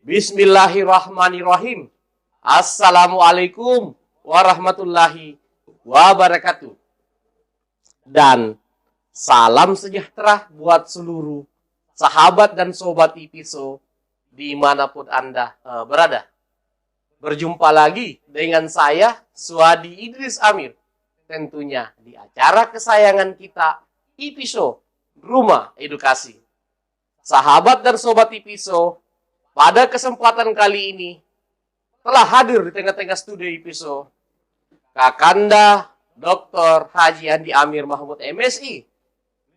Bismillahirrahmanirrahim. Assalamualaikum warahmatullahi wabarakatuh. Dan salam sejahtera buat seluruh sahabat dan sobat IPISO dimanapun Anda berada. Berjumpa lagi dengan saya, Suhadi Idris Amir. Tentunya di acara kesayangan kita, IPISO, Rumah Edukasi. Sahabat dan sobat IPISO, pada kesempatan kali ini telah hadir di tengah-tengah studio IPISO Kakanda Dr. Haji Andi Amir Mahmud MSI.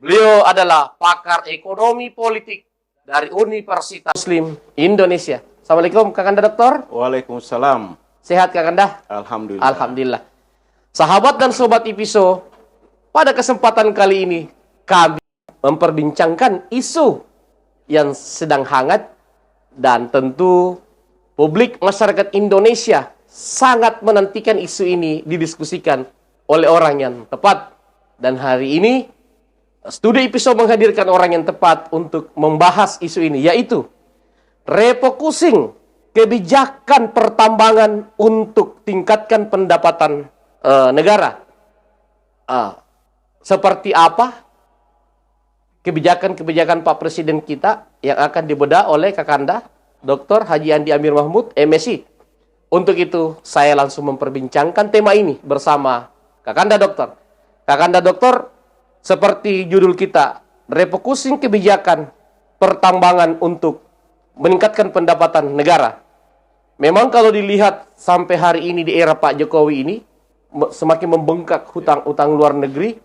Beliau adalah pakar ekonomi politik dari Universitas Muslim Indonesia. Assalamualaikum Kakanda Doktor. Waalaikumsalam. Sehat Kakanda? Alhamdulillah. Alhamdulillah. Sahabat dan sobat IPISO, pada kesempatan kali ini kami memperbincangkan isu yang sedang hangat. Dan tentu publik masyarakat Indonesia sangat menantikan isu ini didiskusikan oleh orang yang tepat. Dan hari ini, studi IPISO menghadirkan orang yang tepat untuk membahas isu ini, yaitu refocusing kebijakan pertambangan untuk tingkatkan pendapatan negara. Seperti apa kebijakan-kebijakan Pak Presiden kita yang akan dibedah oleh Kakanda Dr. Haji Andi Amir Mahmud MSI. Untuk itu, saya langsung memperbincangkan tema ini bersama Kakanda Dokter. Kakanda Dokter, seperti judul kita, refocusing kebijakan pertambangan untuk meningkatkan pendapatan negara. Memang kalau dilihat sampai hari ini di era Pak Jokowi ini, semakin membengkak hutang luar negeri.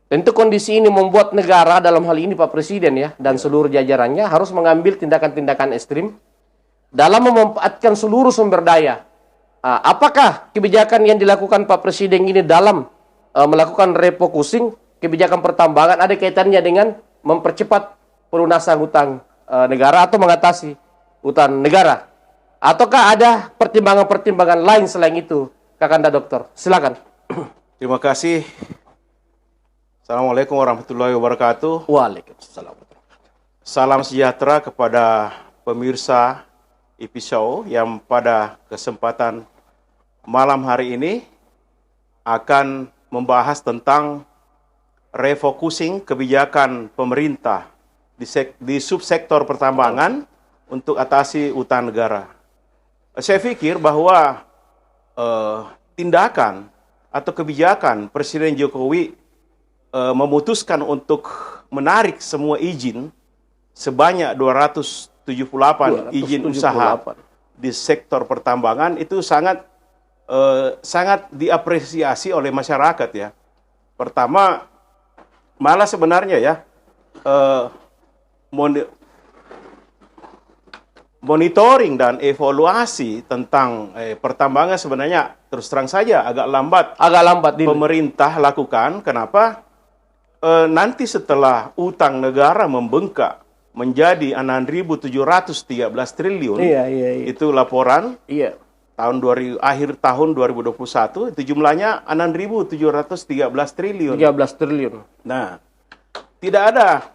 Tentu kondisi ini membuat negara, dalam hal ini Pak Presiden ya, dan seluruh jajarannya harus mengambil tindakan-tindakan ekstrim dalam memanfaatkan seluruh sumber daya. Apakah kebijakan yang dilakukan Pak Presiden ini dalam melakukan refocusing kebijakan pertambangan ada kaitannya dengan mempercepat pelunasan hutang negara atau mengatasi hutang negara? Ataukah ada pertimbangan-pertimbangan lain selain itu, Kakanda Dokter? Silakan. Terima kasih. Assalamualaikum warahmatullahi wabarakatuh. Waalaikumsalam. Salam sejahtera kepada pemirsa IPISO yang pada kesempatan malam hari ini akan membahas tentang refocusing kebijakan pemerintah di subsektor pertambangan untuk atasi utang negara. Saya pikir bahwa tindakan atau kebijakan Presiden Jokowi memutuskan untuk menarik semua izin sebanyak 278 izin usaha di sektor pertambangan itu sangat diapresiasi oleh masyarakat ya. Pertama, malah sebenarnya ya monitoring dan evaluasi tentang pertambangan sebenarnya terus terang saja agak lambat pemerintah lakukan. Kenapa? Nanti setelah utang negara membengkak menjadi 6.713 triliun, itu laporan akhir tahun 2021, itu jumlahnya 6.713 triliun. Nah, tidak ada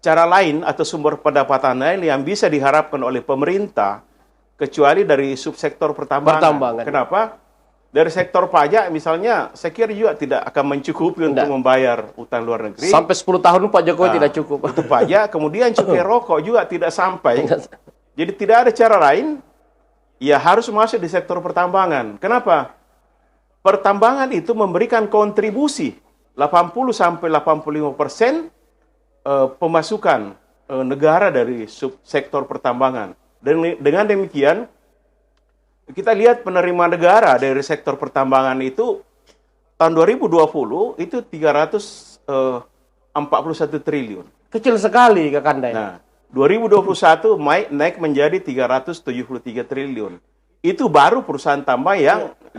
cara lain atau sumber pendapatan lain yang bisa diharapkan oleh pemerintah kecuali dari subsektor pertambangan. Kenapa? Dari sektor pajak misalnya, saya kira juga tidak akan mencukupi untuk membayar utang luar negeri. Sampai 10 tahun Pak Jokowi tidak cukup. Untuk pajak, kemudian cukai rokok juga tidak sampai. Jadi tidak ada cara lain, ya harus masuk di sektor pertambangan. Kenapa? Pertambangan itu memberikan kontribusi 80-85% pemasukan negara dari subsektor pertambangan. Dengan demikian, kita lihat penerimaan negara dari sektor pertambangan itu tahun 2020 itu 341 triliun. Kecil sekali Kakanda. Nah, 2021 naik menjadi 373 triliun. Itu baru perusahaan tambang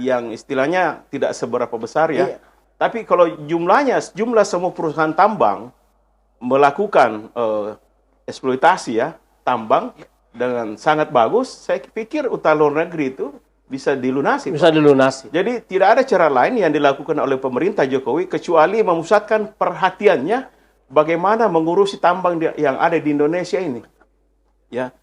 yang istilahnya tidak seberapa besar ya. Tapi kalau jumlah semua perusahaan tambang melakukan eksploitasi ya, tambang dengan sangat bagus, saya pikir utang luar negeri itu bisa dilunasi. Bisa dilunasi. Jadi tidak ada cara lain yang dilakukan oleh pemerintah Jokowi kecuali memusatkan perhatiannya bagaimana mengurusi tambang yang ada di Indonesia ini. Ya.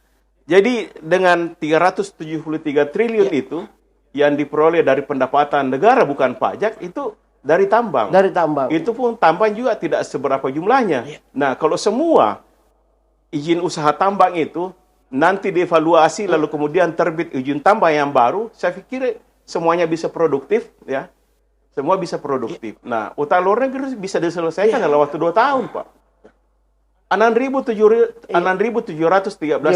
Jadi dengan 373 triliun itu yang diperoleh dari pendapatan negara bukan pajak itu dari tambang. Dari tambang. Itu pun tambang juga tidak seberapa jumlahnya. Nah, kalau semua izin usaha tambang itu nanti dievaluasi lalu kemudian terbit izin tambang yang baru, saya pikir semuanya bisa produktif ya. Semua bisa produktif. Nah, utang luar negeri bisa diselesaikan dalam waktu 2 tahun, Pak. 6.713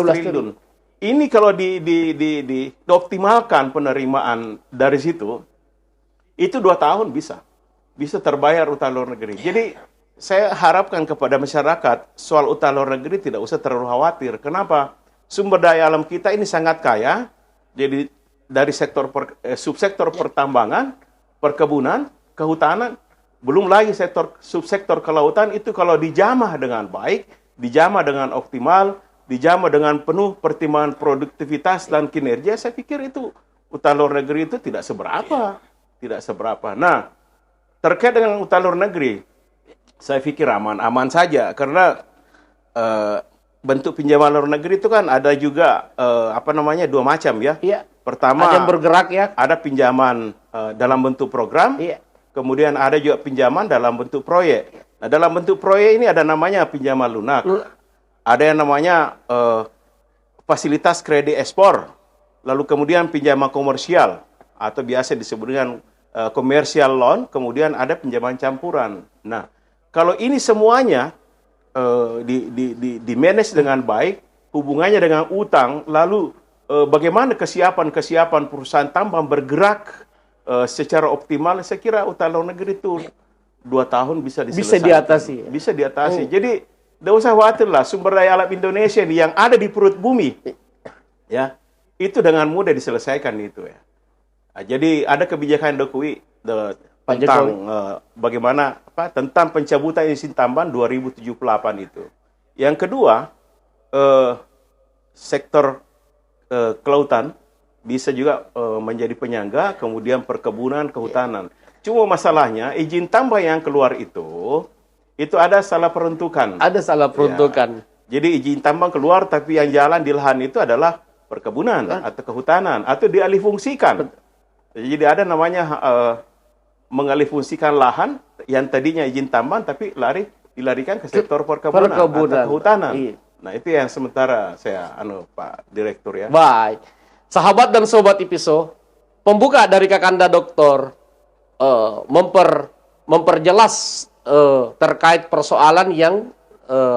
triliun. Ini kalau dioptimalkan penerimaan dari situ, itu 2 tahun bisa terbayar utang luar negeri. Jadi saya harapkan kepada masyarakat soal utang luar negeri tidak usah terlalu khawatir. Kenapa? Sumber daya alam kita ini sangat kaya. Jadi dari subsektor pertambangan, perkebunan, kehutanan, belum lagi subsektor kelautan itu kalau dijamah dengan baik, dijamah dengan optimal, dijamah dengan penuh pertimbangan produktivitas dan kinerja, saya pikir itu utang luar negeri itu tidak seberapa. Nah, terkait dengan utang luar negeri, saya pikir aman-aman saja karena bentuk pinjaman luar negeri itu kan ada juga 2 macam ya. Iya. Pertama, ada yang bergerak ya. Ada pinjaman dalam bentuk program. Iya. Kemudian ada juga pinjaman dalam bentuk proyek. Nah, dalam bentuk proyek ini ada namanya pinjaman lunak. Ada yang namanya fasilitas kredit ekspor. Lalu kemudian pinjaman komersial atau biasa disebut dengan commercial loan, kemudian ada pinjaman campuran. Nah, kalau ini semuanya di-manage dengan baik, hubungannya dengan utang, lalu bagaimana kesiapan perusahaan tambang bergerak secara optimal, saya kira utang luar negeri itu 2 tahun bisa diselesaikan. Bisa diatasi. Jadi, tidak usah khawatir lah, sumber daya alam Indonesia ini yang ada di perut bumi, ya, itu dengan mudah diselesaikan itu ya. Nah, jadi ada kebijakan Jokowi tentang bagaimana tentang pencabutan izin tambang 2078 itu. Yang kedua, sektor kelautan bisa juga menjadi penyangga, kemudian perkebunan, kehutanan. Cuma masalahnya izin tambang yang keluar itu ada salah peruntukan. Ada salah peruntukan. Ya. Jadi izin tambang keluar tapi yang jalan di lahan itu adalah perkebunan atau kehutanan atau dialihfungsikan. Jadi ada namanya mengalihfungsikan lahan yang tadinya izin tambang tapi dilarikan ke sektor perkebunan atau kehutanan. Iya. Nah, itu yang sementara saya Pak Direktur ya. Baik. Sahabat dan sobat IPISO, pembuka dari Kakanda Doktor memperjelas terkait persoalan yang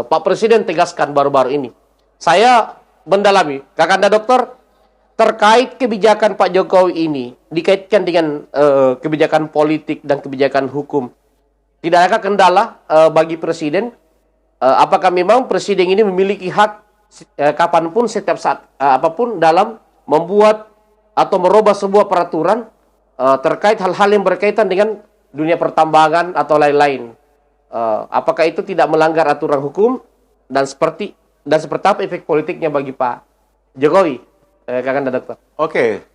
Pak Presiden tegaskan baru-baru ini. Saya mendalami, Kakanda Doktor, terkait kebijakan Pak Jokowi ini dikaitkan dengan kebijakan politik dan kebijakan hukum. Tidak ada kendala bagi Presiden? Apakah memang Presiden ini memiliki hak kapanpun, setiap saat apapun dalam membuat atau merubah sebuah peraturan terkait hal-hal yang berkaitan dengan dunia pertambangan atau lain-lain? Apakah itu tidak melanggar aturan hukum dan seperti apa efek politiknya bagi Pak Jokowi? Kakanda Dokter. Oke,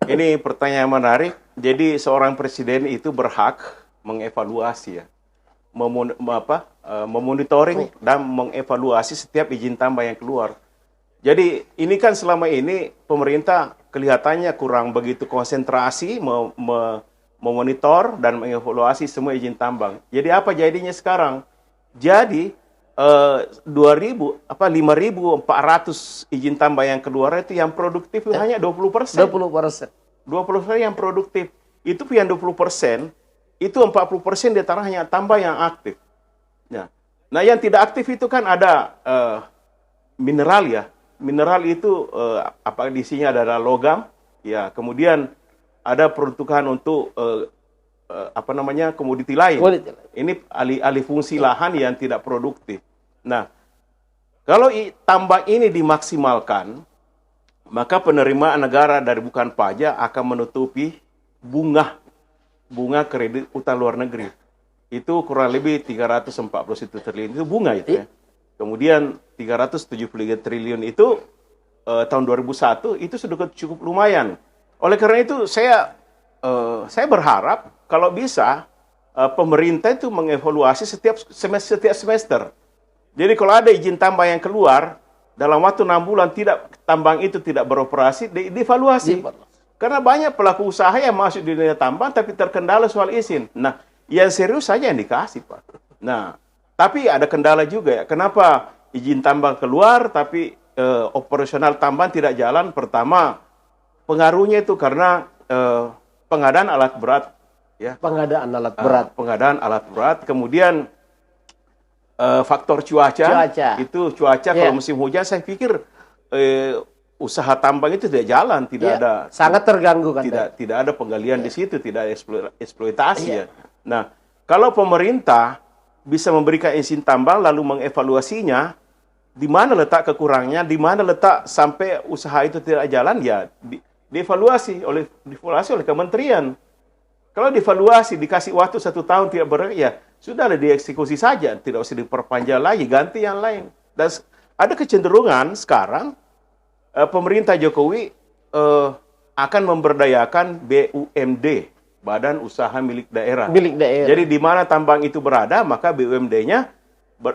ini pertanyaan menarik. Jadi seorang presiden itu berhak mengevaluasi ya, memonitoring dan mengevaluasi setiap izin tambang yang keluar. Jadi ini kan selama ini pemerintah kelihatannya kurang begitu konsentrasi memonitor dan mengevaluasi semua izin tambang. Jadi apa jadinya sekarang? Jadi 5.400 izin tambang yang keluar itu yang produktif hanya 20%. 20% yang produktif. Itu yang 20%, itu 40% di tanah hanya tambang yang aktif. Nah, yang tidak aktif itu kan ada mineral ya. Mineral itu di isinya adalah logam, ya. Kemudian ada peruntukan untuk komoditi lain. Ini alih fungsi lahan yang tidak produktif. Nah, kalau tambang ini dimaksimalkan, maka penerimaan negara dari bukan pajak akan menutupi bunga kredit utang luar negeri. itu kurang lebih 341 triliun itu bunga itu ya. Kemudian 373 triliun itu tahun 2001 itu sudah cukup lumayan. Oleh karena itu saya berharap kalau bisa pemerintah itu mengevaluasi setiap semester. Jadi kalau ada izin tambang yang keluar dalam waktu 6 bulan tambang itu tidak beroperasi, dievaluasi. Karena banyak pelaku usaha yang masuk di dunia tambang tapi terkendala soal izin. Nah, yang serius saja yang dikasih, Pak. Nah, tapi ada kendala juga ya. Kenapa izin tambang keluar tapi operasional tambang tidak jalan? Pertama, pengaruhnya itu karena pengadaan alat berat. Ya. Pengadaan alat berat. Pengadaan alat berat. Kemudian faktor cuaca. Itu cuaca kalau musim hujan saya pikir usaha tambang itu tidak jalan, tidak ada, sangat terganggu kan. Tidak ada penggalian di situ, tidak ada eksploitasi ya. Nah, kalau pemerintah bisa memberikan izin tambang lalu mengevaluasinya, di mana letak kekurangannya, di mana letak sampai usaha itu tidak jalan, ya dievaluasi oleh kementerian. Kalau dievaluasi dikasih waktu 1 tahun tidak ya sudahlah dieksekusi saja, tidak usah diperpanjang lagi, ganti yang lain. Dan ada kecenderungan sekarang pemerintah Jokowi akan memberdayakan BUMD, Badan Usaha Milik Daerah. Jadi di mana tambang itu berada, maka BUMD-nya,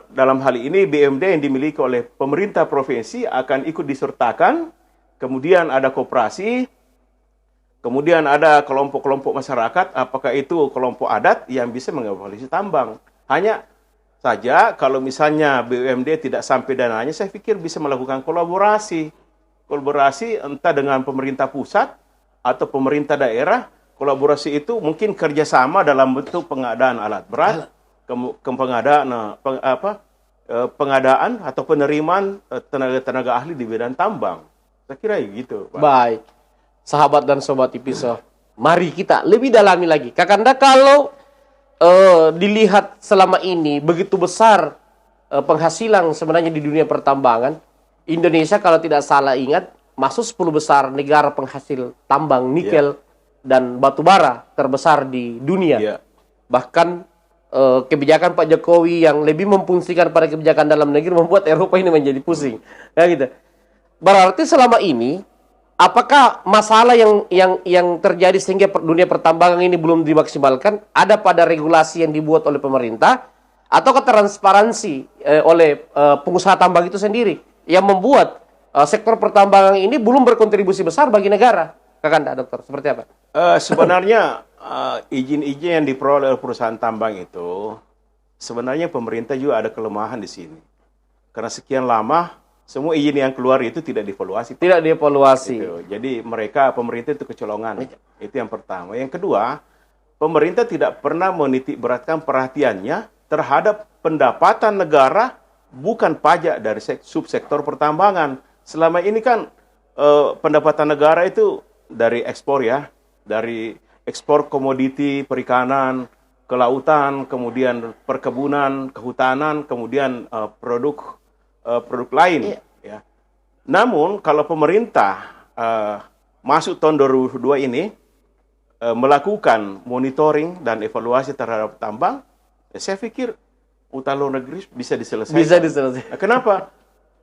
dalam hal ini BUMD yang dimiliki oleh pemerintah provinsi akan ikut disertakan, kemudian ada koperasi, kemudian ada kelompok-kelompok masyarakat, apakah itu kelompok adat yang bisa mengevaluasi tambang. Hanya saja kalau misalnya BUMD tidak sampai dananya, saya pikir bisa melakukan kolaborasi entah dengan pemerintah pusat atau pemerintah daerah. Kolaborasi itu mungkin kerjasama dalam bentuk pengadaan alat berat, pengadaan atau penerimaan tenaga ahli di bidang tambang. Saya kira gitu, Pak. Baik, sahabat dan sobat IPISO, mari kita lebih dalami lagi. Kakanda, kalau dilihat selama ini begitu besar penghasilan sebenarnya di dunia pertambangan, Indonesia kalau tidak salah ingat masuk 10 besar negara penghasil tambang nikel dan batu bara terbesar di dunia. Bahkan kebijakan Pak Jokowi yang lebih memfungsikan pada kebijakan dalam negeri membuat Eropa ini menjadi pusing. Ya gitu. Berarti selama ini apakah masalah yang terjadi sehingga dunia pertambangan ini belum dimaksimalkan ada pada regulasi yang dibuat oleh pemerintah atau transparansi oleh pengusaha tambang itu sendiri yang membuat sektor pertambangan ini belum berkontribusi besar bagi negara? Kakanda, dokter, seperti apa? Sebenarnya izin-izin yang diperoleh oleh perusahaan tambang itu sebenarnya pemerintah juga ada kelemahan di sini. Karena sekian lama semua izin yang keluar itu tidak dievaluasi. Tidak dievaluasi. Gitu. Jadi pemerintah itu kecolongan. Itu yang pertama. Yang kedua, pemerintah tidak pernah menitik beratkan perhatiannya terhadap pendapatan negara bukan pajak dari subsektor pertambangan. Selama ini kan pendapatan negara itu dari ekspor ya, dari ekspor komoditi perikanan, kelautan, kemudian perkebunan, kehutanan, kemudian produk lain. Ya. Namun kalau pemerintah masuk tahun 2002 ini melakukan monitoring dan evaluasi terhadap tambang, saya pikir utang luar negeri bisa diselesaikan. Bisa diselesaikan. Kenapa?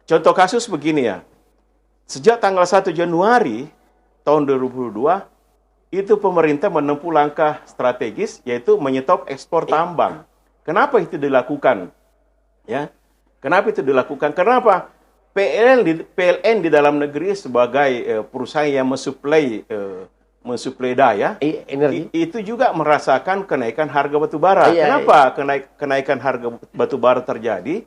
Contoh kasus begini ya. Sejak tanggal 1 Januari tahun 2022, itu pemerintah menempuh langkah strategis, yaitu menyetop ekspor tambang. Kenapa itu dilakukan? Ya. Kenapa itu dilakukan? Kenapa? PLN di dalam negeri sebagai perusahaan yang mensuplai daya, energi, itu juga merasakan kenaikan harga batu bara. Kenapa kenaikan harga batu bara terjadi?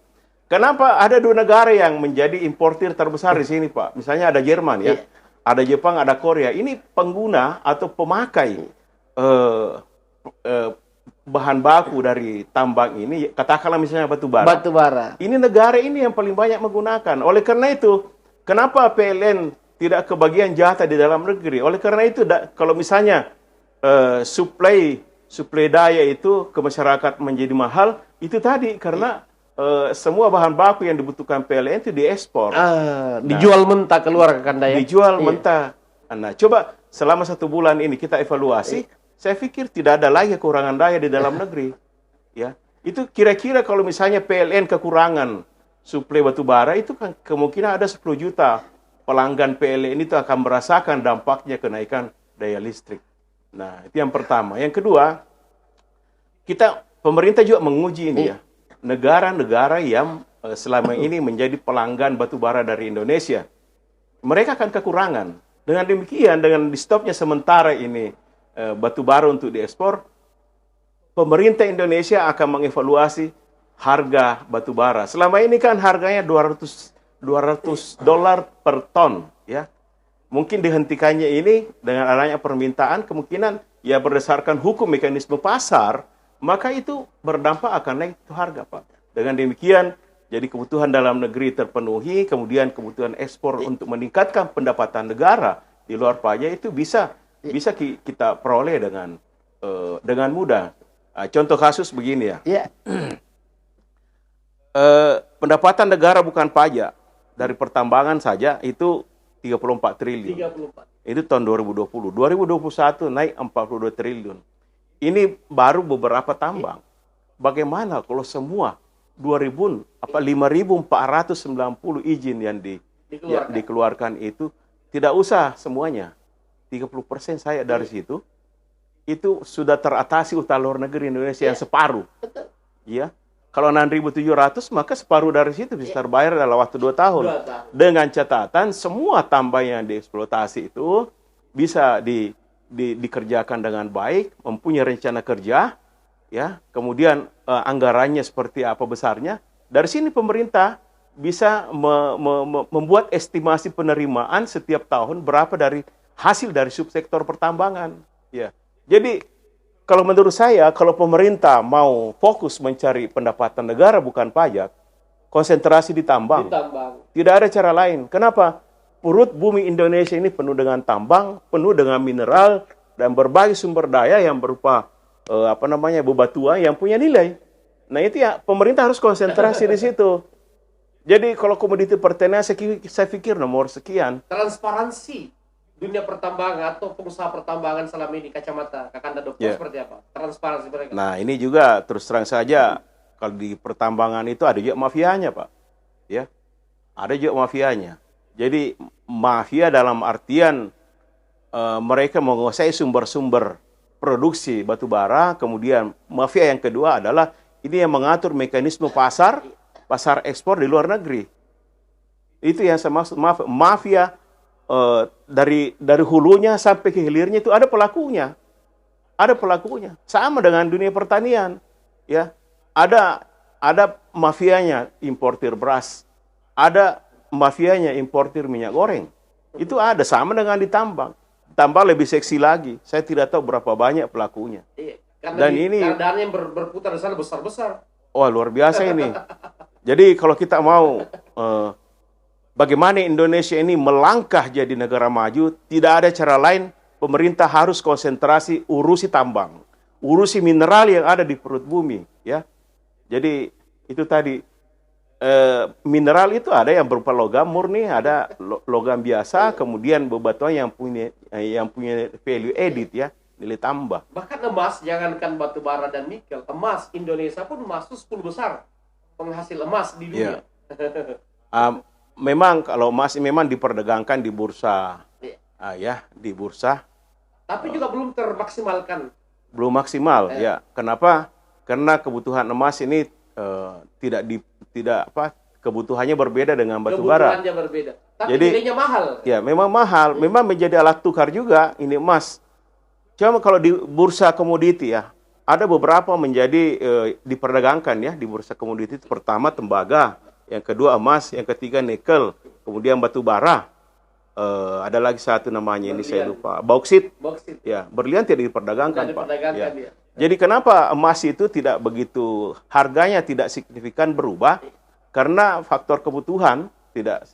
Kenapa ada 2 negara yang menjadi importir terbesar di sini, Pak? Misalnya ada Jerman ya, ada Jepang, ada Korea. Ini pengguna atau pemakai bahan baku dari tambang ini, katakanlah misalnya batu bara. Batu bara. Ini negara ini yang paling banyak menggunakan. Oleh karena itu, kenapa PLN tidak kebagian jatah di dalam negeri? Oleh karena itu, kalau misalnya suplai daya itu ke masyarakat menjadi mahal, itu tadi karena semua bahan baku yang dibutuhkan PLN itu diekspor. Dijual mentah keluar ke kandaya. Dijual mentah. Nah, coba selama 1 bulan ini kita evaluasi. Saya pikir tidak ada lagi kekurangan daya di dalam negeri. ya. Itu kira-kira kalau misalnya PLN kekurangan suplai batu bara, itu kan kemungkinan ada 10 juta pelanggan PLN itu akan merasakan dampaknya kenaikan daya listrik. Nah, itu yang pertama. Yang kedua, pemerintah juga menguji ini ya, negara-negara yang selama ini menjadi pelanggan batu bara dari Indonesia. Mereka akan kekurangan. Dengan demikian, dengan di stopnya sementara ini batu bara untuk diekspor, pemerintah Indonesia akan mengevaluasi harga batu bara. Selama ini kan harganya $200 per ton, ya. Mungkin dihentikannya ini dengan adanya permintaan, kemungkinan ya berdasarkan hukum mekanisme pasar, maka itu berdampak akan naik itu harga, Pak. Dengan demikian, jadi kebutuhan dalam negeri terpenuhi, kemudian kebutuhan ekspor untuk meningkatkan pendapatan negara di luar pajak itu bisa kita peroleh dengan mudah. Contoh kasus begini ya. Pendapatan negara bukan pajak dari pertambangan saja itu 34 triliun. 34. Itu tahun 2020. 2021 naik 42 triliun. Ini baru beberapa tambang. Bagaimana kalau semua 5.490 izin yang dikeluarkan itu tidak usah semuanya. 30% saya dari situ itu sudah teratasi utang luar negeri Indonesia yang separuh. Ya. Kalau 6.700 maka separuh dari situ bisa terbayar dalam waktu 2 tahun. Dengan catatan semua tambang yang dieksploitasi itu bisa dikerjakan dengan baik, mempunyai rencana kerja, ya, kemudian anggarannya seperti apa besarnya. Dari sini pemerintah bisa membuat estimasi penerimaan setiap tahun berapa dari hasil dari subsektor pertambangan. Ya, jadi kalau menurut saya, kalau pemerintah mau fokus mencari pendapatan negara bukan pajak, konsentrasi di tambang. Tidak ada cara lain. Kenapa? Perut bumi Indonesia ini penuh dengan tambang, penuh dengan mineral dan berbagai sumber daya yang berupa bebatuan yang punya nilai. Nah itu ya pemerintah harus konsentrasi di situ. Jadi kalau komoditi pertanian saya pikir nomor sekian. Transparansi dunia pertambangan atau pengusaha pertambangan selama ini kacamata Kakanda Dokter seperti apa? Transparansi mereka. Nah ini juga terus terang saja kalau di pertambangan itu ada juga mafianya, Pak. Ya, ada juga mafianya. Jadi mafia dalam artian mereka menguasai sumber-sumber produksi batu bara, kemudian mafia yang kedua adalah ini yang mengatur mekanisme pasar ekspor di luar negeri. Itu yang saya maksud mafia dari hulunya sampai ke hilirnya itu ada pelakunya. Ada pelakunya. Sama dengan dunia pertanian, ya. Ada mafianya importir beras, ada mafianya importir minyak goreng. Itu ada sama dengan di tambang. Tambang lebih seksi lagi. Saya tidak tahu berapa banyak pelakunya. Dan ini dana yang berputar di sana besar-besar. Wah, luar biasa ini. Jadi kalau kita mau bagaimana Indonesia ini melangkah jadi negara maju, tidak ada cara lain. Pemerintah harus konsentrasi urusi tambang, urusi mineral yang ada di perut bumi, ya. Jadi itu tadi mineral itu ada yang berupa logam murni, ada logam biasa, kemudian bebatuan yang punya value added, ya, nilai tambah. Bahkan emas, jangankan batu bara dan nikel, emas Indonesia pun masuk 10 besar penghasil emas di dunia. Memang kalau emas memang diperdagangkan di bursa, di bursa. Tapi juga belum termaksimalkan. Belum maksimal, ya. Kenapa? Karena kebutuhan emas ini kebutuhannya berbeda dengan batu bara. Kebutuhannya berbeda. Tapi jadi, nilainya mahal. Ya, memang mahal. Memang menjadi alat tukar juga ini emas. Cuma kalau di bursa komoditi ya, ada beberapa menjadi diperdagangkan ya di bursa komoditi. Pertama tembaga, yang kedua emas, yang ketiga nikel, kemudian batu bara. Ada lagi satu namanya berlian. Ini saya lupa. Bauksit. Ya, berlian tidak diperdagangkan, Pak. Ya. Jadi kenapa emas itu tidak begitu, harganya tidak signifikan berubah? Karena faktor kebutuhan tidak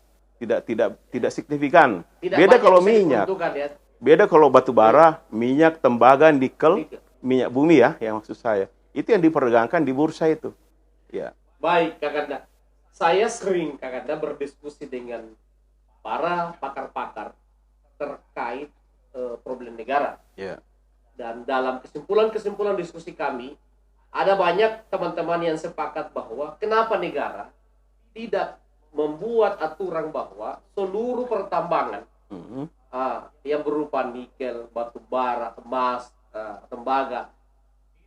signifikan. Beda kalau minyak. Ya. Beda kalau batu bara, minyak, tembaga, nikel, minyak bumi ya, yang maksud saya. Itu yang diperdagangkan di bursa itu. Ya. Baik, Kakanda. Saya sering, Kakanda, berdiskusi dengan para pakar-pakar terkait problem negara. Ya. Dan dalam kesimpulan-kesimpulan diskusi kami, ada banyak teman-teman yang sepakat bahwa kenapa negara tidak membuat aturan bahwa seluruh pertambangan yang berupa nikel, batu bara, emas, tembaga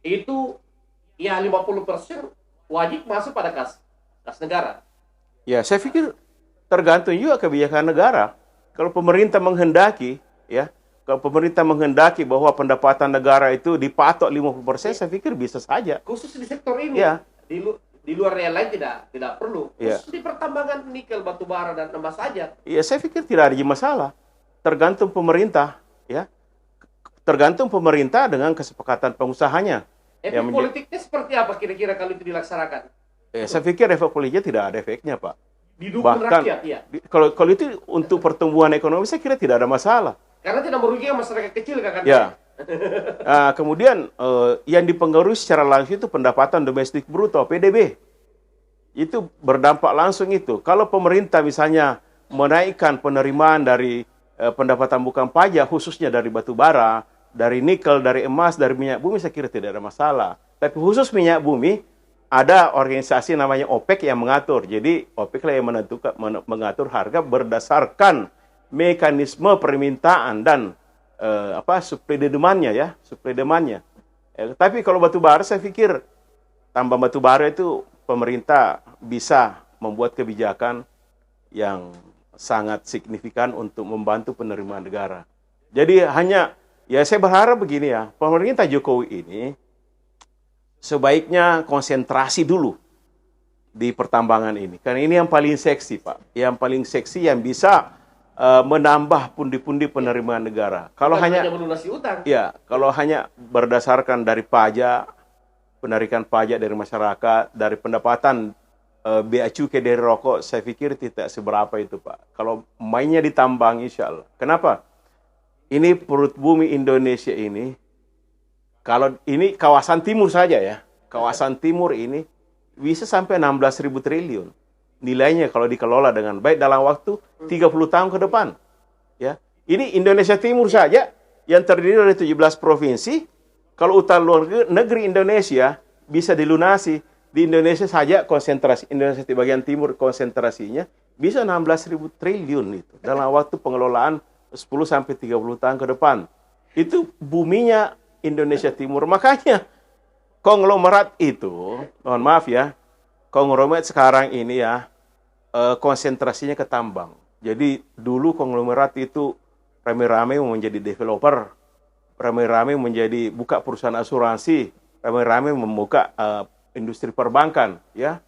itu ya 50% wajib masuk pada kas negara. Ya, saya pikir tergantung juga kebijakan negara. Kalau pemerintah menghendaki, ya, kalau pemerintah menghendaki bahwa pendapatan negara itu dipatok 50%, saya pikir bisa saja. Khusus di sektor ini. Ya. Di luar yang lain tidak perlu. Ya. Khusus di pertambangan nikel, batu bara dan emas saja. Iya, saya pikir tidak ada masalah. Tergantung pemerintah, ya. Tergantung pemerintah dengan kesepakatan pengusahanya. Efek politiknya seperti apa kira-kira kalau itu dilaksanakan? Saya pikir efek politiknya tidak ada efeknya, Pak. Didukung rakyat, ya. Kalau itu untuk pertumbuhan ekonomi, saya kira tidak ada masalah. Karena tidak merugikan masyarakat kecil, kan? Ya. Kemudian yang dipengaruhi secara langsung itu pendapatan domestik bruto (PDB). Itu berdampak langsung itu. Kalau pemerintah misalnya menaikkan penerimaan dari pendapatan bukan pajak, khususnya dari batu bara, dari nikel, dari emas, dari minyak bumi, saya kira tidak ada masalah. Tapi khusus minyak bumi, ada organisasi namanya OPEC yang mengatur. Jadi OPEC lah yang mengatur harga berdasarkan mekanisme permintaan dan supply demand-nya, ya, supply demand-nya. Tapi kalau batu bara, saya pikir tambang batu bara itu pemerintah bisa membuat kebijakan yang sangat signifikan untuk membantu penerimaan negara. Jadi saya berharap begini ya, pemerintah Jokowi ini sebaiknya konsentrasi dulu di pertambangan ini. Karena ini yang paling seksi, Pak. Yang paling seksi yang bisa menambah pundi-pundi penerimaan negara. Kalau hanya melunasi utang. Ya, kalau hanya berdasarkan dari pajak, penarikan pajak dari masyarakat, dari pendapatan bea cukai dari rokok, saya pikir tidak seberapa itu, Pak. Kalau mainnya ditambang, insya Allah. Kenapa? Ini perut bumi Indonesia ini, kalau ini kawasan timur saja ya, kawasan timur ini bisa sampai 16.000 triliun. Nilainya kalau dikelola dengan baik dalam waktu 30 tahun ke depan. Ya. Ini Indonesia Timur saja yang terdiri dari 17 provinsi. Kalau utang luar negeri Indonesia bisa dilunasi. Di Indonesia saja konsentrasi, Indonesia di bagian timur konsentrasinya bisa 16.000 triliun itu dalam waktu pengelolaan 10-30 tahun ke depan. Itu buminya Indonesia Timur. Makanya konglomerat itu, mohon maaf ya, konglomerat sekarang ini ya, konsentrasinya ke tambang. Jadi dulu konglomerat itu rame-rame menjadi developer, rame-rame menjadi buka perusahaan asuransi, rame-rame membuka industri perbankan, ya,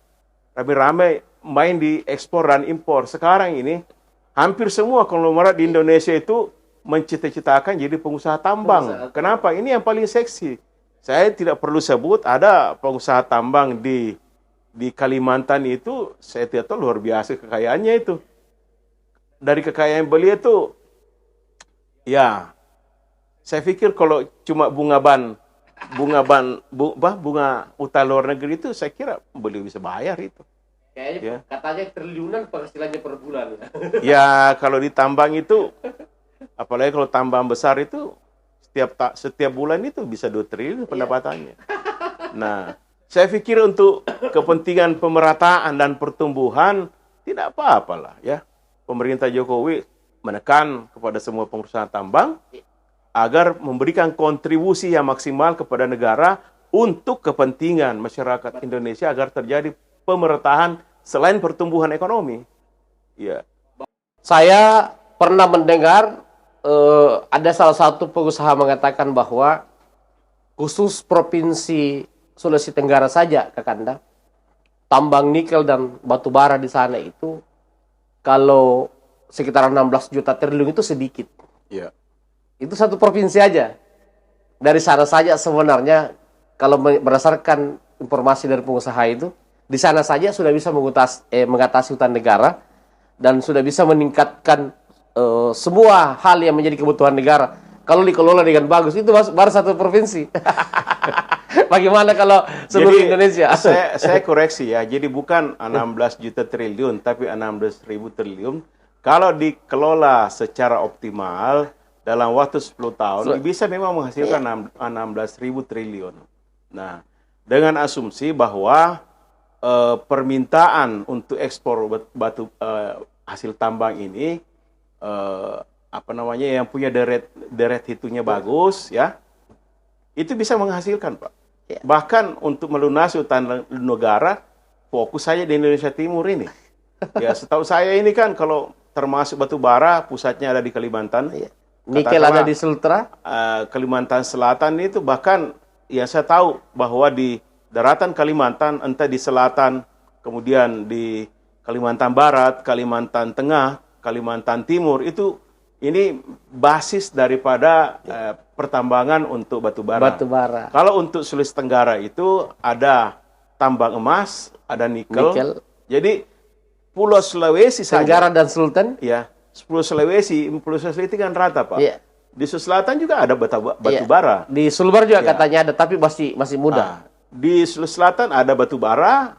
rame-rame main di ekspor dan impor. Sekarang ini hampir semua konglomerat di Indonesia itu mencita-citakan jadi pengusaha tambang. Kenapa? Ini yang paling seksi. Saya tidak perlu sebut, ada pengusaha tambang di Kalimantan itu, saya tidak tahu luar biasa kekayaannya itu. Dari kekayaan beliau itu, ya, saya pikir kalau cuma bunga utang luar negeri itu, saya kira beliau bisa bayar itu. Kayaknya ya. Katanya triliunan penghasilannya per bulan. Ya, kalau ditambang itu, apalagi kalau tambang besar itu, setiap bulan itu bisa 2 triliun pendapatannya. Nah, saya pikir untuk kepentingan pemerataan dan pertumbuhan tidak apa-apalah ya. Pemerintah Jokowi menekan kepada semua pengusaha tambang agar memberikan kontribusi yang maksimal kepada negara untuk kepentingan masyarakat Indonesia agar terjadi pemerataan selain pertumbuhan ekonomi. Ya. Saya pernah mendengar ada salah satu pengusaha mengatakan bahwa khusus provinsi Sulawesi Tenggara saja, Kakanda, tambang nikel dan batu bara di sana itu kalau sekitar 16 juta triliun itu sedikit. Ya. Itu satu provinsi aja. Dari sana saja sebenarnya kalau berdasarkan informasi dari pengusaha itu, di sana saja sudah bisa mengatasi utang negara dan sudah bisa meningkatkan semua hal yang menjadi kebutuhan negara. Kalau dikelola dengan bagus, itu baru satu provinsi. Bagaimana kalau seluruh Indonesia? Saya koreksi ya, jadi bukan 16 juta triliun, tapi 16.000 triliun. Kalau dikelola secara optimal, dalam waktu 10 tahun, bisa memang menghasilkan 16.000 triliun. Nah, dengan asumsi bahwa permintaan untuk ekspor batu hasil tambang ini yang punya deret hitungnya bagus, ya, itu bisa menghasilkan, Pak. Ya. Bahkan untuk melunasi utang negara, fokus saja di Indonesia Timur ini. Ya, setahu saya ini kan kalau termasuk batu bara, pusatnya ada di Kalimantan. Ya. Nikel ada di Sultra. Kalimantan Selatan itu bahkan, ya saya tahu bahwa di daratan Kalimantan, entah di selatan, kemudian di Kalimantan Barat, Kalimantan Tengah, Kalimantan Timur, itu ini basis daripada pertambangan untuk batu bara. Kalau untuk Sulawesi Tenggara itu ada tambang emas, ada nikel. Jadi Pulau Sulawesi saja. Tenggara dan Sultan. Ya, Pulau Sulawesi kan rata, Pak. Ya. Di Sulawesi Selatan juga ada batu bara. Di Sulbar juga katanya ada, tapi masih muda. Di Sulawesi Selatan ada batu bara,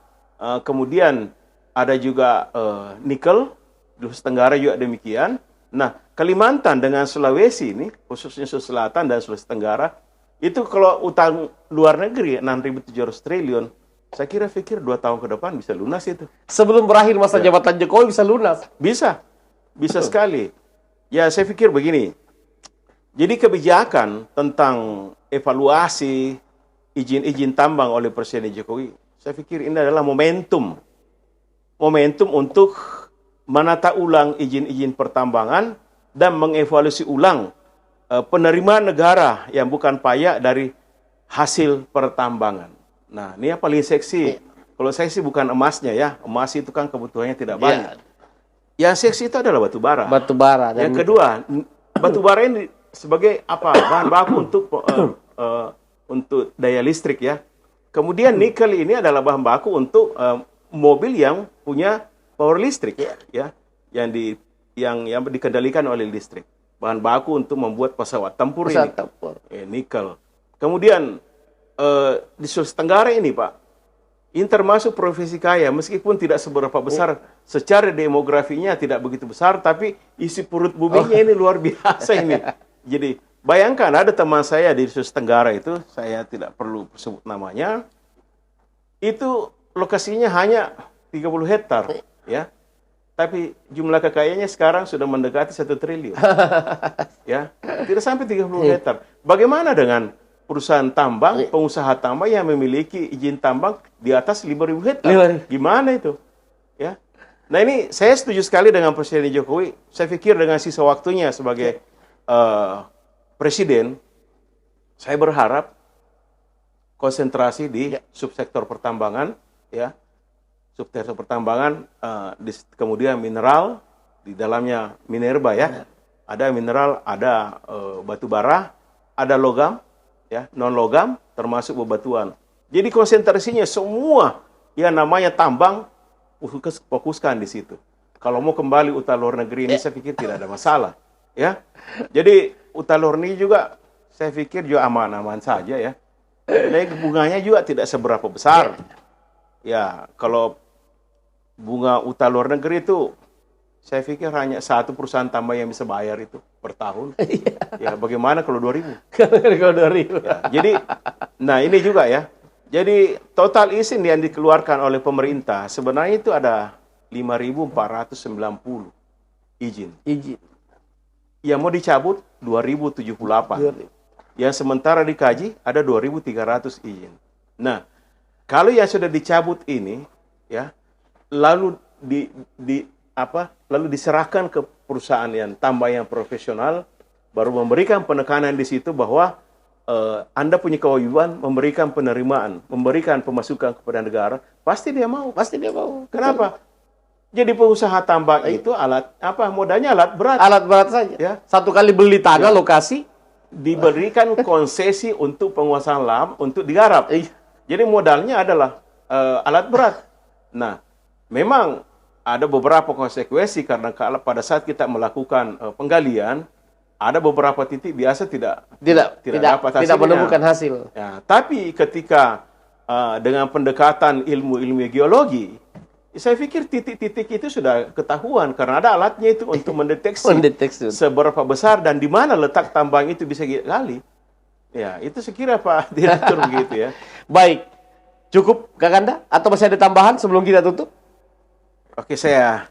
kemudian ada juga nikel, di Sulawesi Tenggara juga demikian. Nah, Kalimantan dengan Sulawesi ini, khususnya Sulawesi Selatan dan Sulawesi Tenggara, itu kalau utang luar negeri 6.700 triliun, saya pikir 2 tahun ke depan bisa lunas itu. Sebelum berakhir masa jabatan Jokowi bisa lunas? Bisa sekali. Ya, saya pikir begini, jadi kebijakan tentang evaluasi izin-izin tambang oleh Presiden Jokowi, saya pikir ini adalah momentum untuk menata ulang izin-izin pertambangan dan mengevaluasi ulang penerimaan negara yang bukan pajak dari hasil pertambangan. Nah, ini yang paling seksi. Kalau seksi bukan emasnya, ya. Emas itu kan kebutuhannya tidak banyak. Yang seksi itu adalah batu bara. Yang kedua, batu bara ini sebagai bahan baku untuk daya listrik, ya. Kemudian nikel ini adalah bahan baku untuk mobil yang punya power listrik, ya, yang dikendalikan oleh listrik. Bahan baku untuk membuat pesawat tempur ini. Nikel. Kemudian di Sulawesi Tenggara ini, Pak, ini termasuk provinsi kaya, meskipun tidak seberapa besar, secara demografinya tidak begitu besar, tapi isi perut buminya ini luar biasa ini. Jadi bayangkan ada teman saya di Sulawesi Tenggara itu, saya tidak perlu sebut namanya, itu lokasinya hanya 30 hektar, ya. Tapi jumlah kekayaannya sekarang sudah mendekati 1 triliun. Ya, tidak sampai 30 hektar. Bagaimana dengan perusahaan tambang, pengusaha tambang yang memiliki izin tambang di atas 5.000 hektar? Gimana itu? Ya. Nah, ini saya setuju sekali dengan Presiden Jokowi. Saya pikir dengan sisa waktunya sebagai Presiden, saya berharap konsentrasi di subsektor pertambangan, ya. Subsektor pertambangan, kemudian mineral, di dalamnya minerba, ya. Ada mineral, ada batu bara, ada logam, ya, non logam, termasuk bebatuan. Jadi konsentrasinya semua yang namanya tambang fokuskan di situ. Kalau mau kembali utang luar negeri ini, saya pikir tidak ada masalah, ya. Jadi utang luar negeri juga saya pikir juga aman-aman saja, ya. Dan bunganya juga tidak seberapa besar. Ya, kalau bunga utang luar negeri itu, saya pikir hanya satu perusahaan tambang yang bisa bayar itu per tahun. Ya, bagaimana kalau 2.000? Kalau 2.000. Ya, jadi, nah ini juga, ya. Jadi total izin yang dikeluarkan oleh pemerintah sebenarnya itu ada 5.490 izin. Yang mau dicabut 2.078. Yang sementara dikaji ada 2.300 izin. Nah, kalau yang sudah dicabut ini, ya, lalu lalu diserahkan ke perusahaan yang tambang yang profesional, baru memberikan penekanan di situ bahwa Anda punya kewajiban memberikan penerimaan, memberikan pemasukan kepada negara, pasti dia mau. Kenapa? Jadi pengusaha tambang itu modalnya alat berat. Alat berat saja. Ya. Satu kali beli tanah, lokasi, diberikan konsesi untuk penguasaan lahan untuk digarap. Jadi modalnya adalah alat berat. Nah, memang ada beberapa konsekuensi karena pada saat kita melakukan penggalian, ada beberapa titik biasa tidak menemukan hasil. Ya, tapi ketika dengan pendekatan ilmu geologi, saya pikir titik-titik itu sudah ketahuan karena ada alatnya itu untuk mendeteksi seberapa besar dan di mana letak tambang itu bisa gali. Ya, itu sekira Pak Direktur begitu, ya. Baik, Cukup, Kakanda? Atau masih ada tambahan sebelum kita tutup? Oke, saya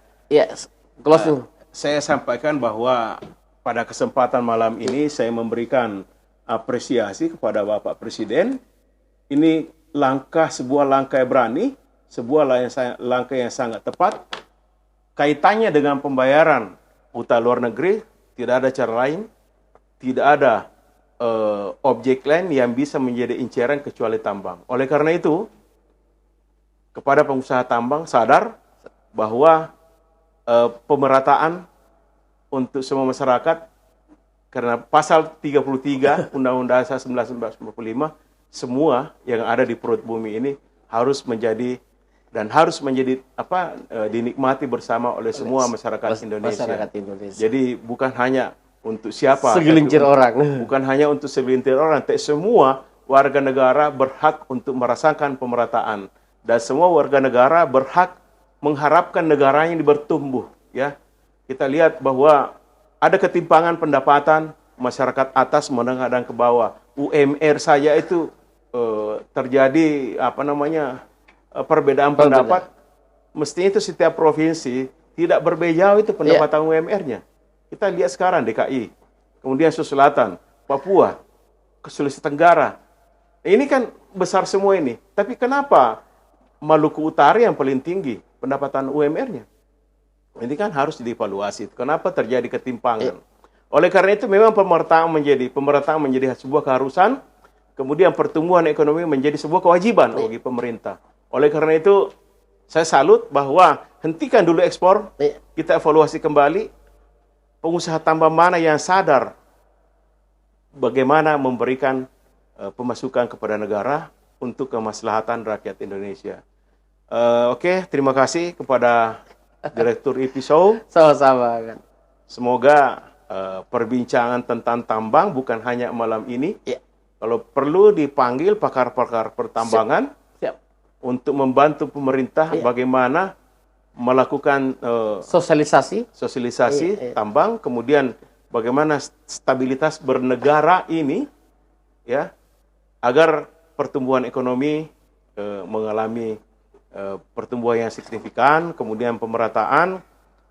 Closing. saya sampaikan bahwa pada kesempatan malam ini saya memberikan apresiasi kepada Bapak Presiden. Ini sebuah langkah yang berani, sebuah langkah yang sangat tepat. Kaitannya dengan pembayaran utang luar negeri, tidak ada cara lain, tidak ada objek lain yang bisa menjadi inceran kecuali tambang. Oleh karena itu, kepada pengusaha tambang sadar bahwa pemerataan untuk semua masyarakat, karena pasal 33 Undang-Undang Dasar 1945, semua yang ada di perut bumi ini harus menjadi dinikmati bersama oleh semua masyarakat Indonesia. Jadi bukan hanya untuk siapa, segelintir orang. Bukan hanya untuk segelintir orang, tapi semua warga negara berhak untuk merasakan pemerataan, dan semua warga negara berhak mengharapkan negaranya ini bertumbuh. Ya, kita lihat bahwa ada ketimpangan pendapatan masyarakat atas, menengah, dan ke bawah. UMR saja itu terjadi perbedaan pendapat. Mestinya itu setiap provinsi tidak berbeda jauh itu pendapatan UMR-nya. Kita lihat sekarang DKI, kemudian Sulawesi Selatan, Papua, Sulawesi Tenggara. Ini kan besar semua ini. Tapi kenapa Maluku Utara yang paling tinggi pendapatan UMR-nya? Ini kan harus dievaluasi. Kenapa terjadi ketimpangan? Oleh karena itu memang pemerataan menjadi sebuah keharusan, kemudian pertumbuhan ekonomi menjadi sebuah kewajiban bagi pemerintah. Oleh karena itu saya salut bahwa hentikan dulu ekspor, kita evaluasi kembali. Pengusaha tambang mana yang sadar bagaimana memberikan pemasukan kepada negara untuk kemaslahatan rakyat Indonesia. Oke, terima kasih kepada Direktur IP Show. Sama-sama. Semoga perbincangan tentang tambang bukan hanya malam ini. Kalau perlu dipanggil pakar-pakar pertambangan untuk membantu pemerintah bagaimana melakukan sosialisasi tambang, kemudian bagaimana stabilitas bernegara ini, ya, agar pertumbuhan ekonomi mengalami pertumbuhan yang signifikan, kemudian pemerataan.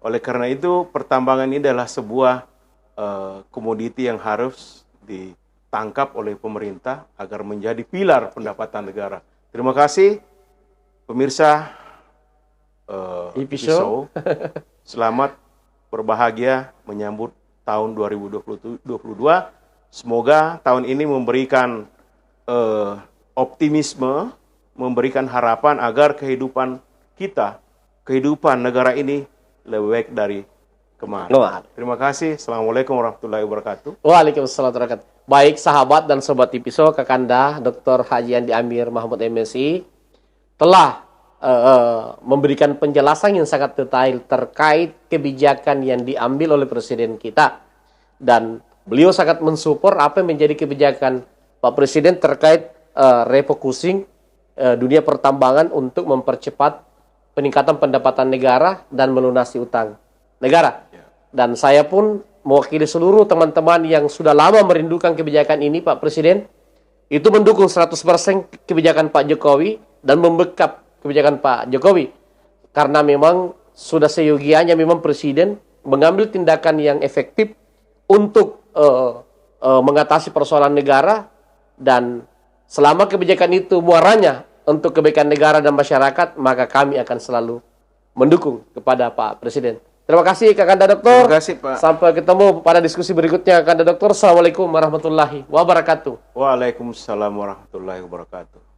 Oleh karena itu, pertambangan ini adalah sebuah komoditi yang harus ditangkap oleh pemerintah agar menjadi pilar pendapatan negara. Terima kasih, pemirsa IP Show. Selamat berbahagia menyambut tahun 2022. Semoga tahun ini memberikan optimisme, memberikan harapan agar kehidupan kita, kehidupan negara ini lebih baik dari kemarin. Terima kasih. Assalamualaikum warahmatullahi wabarakatuh. Waalaikumsalam warahmatullahi wabarakatuh. Baik sahabat dan sobat IP Show, Kakanda Dr. Haji Andi Amir Mahmud MSI telah memberikan penjelasan yang sangat detail terkait kebijakan yang diambil oleh Presiden kita. Dan beliau sangat mensupport apa yang menjadi kebijakan Pak Presiden terkait refocusing dunia pertambangan untuk mempercepat peningkatan pendapatan negara dan melunasi utang negara. Dan saya pun mewakili seluruh teman-teman yang sudah lama merindukan kebijakan ini, Pak Presiden, itu mendukung 100% kebijakan Pak Jokowi dan membekap kebijakan Pak Jokowi, karena memang sudah seyogianya memang Presiden mengambil tindakan yang efektif untuk mengatasi persoalan negara, dan selama kebijakan itu muaranya untuk kebaikan negara dan masyarakat, maka kami akan selalu mendukung kepada Pak Presiden. Terima kasih Kakanda Dokter. Terima kasih Pak. Sampai ketemu pada diskusi berikutnya Kakanda Dokter. Assalamualaikum warahmatullahi wabarakatuh. Waalaikumsalam warahmatullahi wabarakatuh.